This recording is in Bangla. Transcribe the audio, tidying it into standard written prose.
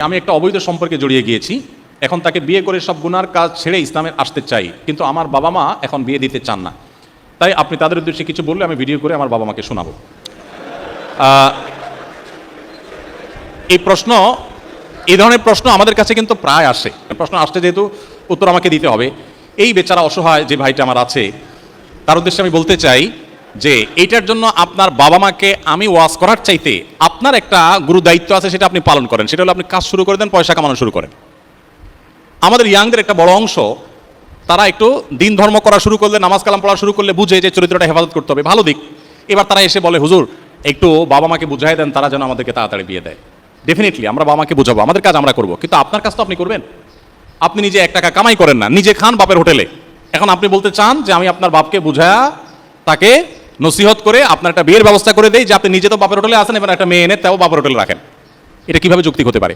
আমি একটা অবৈধ সম্পর্কে জড়িয়ে গিয়েছি, এখন তাকে বিয়ে করে সব গুনার কাজ ছেড়ে ইসলামে আসতে চাই, কিন্তু আমার বাবা মা এখন বিয়ে দিতে চান না। তাই আপনি তাদের উদ্দেশ্যে কিছু বললে আমি ভিডিও করে আমার বাবা মাকে শোনাবো। এই ধরনের প্রশ্ন আমাদের কাছে কিন্তু প্রায় আসে। প্রশ্ন আসছে যেহেতু উত্তর আমাকে দিতে হবে। এই বেচারা অসহায় যে ভাইটা আমার আছে, তার উদ্দেশ্যে আমি বলতে চাই যে এইটার জন্য আপনার বাবা মাকে আমি ওয়াজ করার চাইতে আপনার একটা গুরু দায়িত্ব আছে, সেটা আপনি পালন করেন। সেটা হলো আপনি কাজ শুরু করে দেন, পয়সা কামানো শুরু করেন। আমাদের ইয়াংদের একটা বড় অংশ তারা একটু দিন ধর্ম করা শুরু করলে, নামাজ কালাম পড়া শুরু করলে বুঝে যে চরিত্রটা হেফাজত করতে হবে, ভালো দিক। এবার তারা এসে বলে, হুজুর একটু বাবা মাকে বুঝাই দেন, তারা যেন আমাদেরকে তাড়াতাড়ি বিয়ে দেয়। ডেফিনেটলি আমরা বাবা মাকে বোঝাবো, আমাদের কাজ আমরা করবো, কিন্তু আপনার কাজ তো আপনি করবেন। আপনি নিজে 1 টাকা কামাই করেন না, নিজে খান বাপের হোটেলে। এখন আপনি বলতে চান যে আমি আপনার বাপকে বুঝায়া তাকে নসিহত করে আপনার একটা বিয়ের ব্যবস্থা করে দেই, যে আপনি নিজে তো বাপের হোটেলে আছেন, এবার একটা মেয়ে এনে তাও বাপের হোটেলে রাখেন। এটা কিভাবে যৌক্তিক হতে পারে?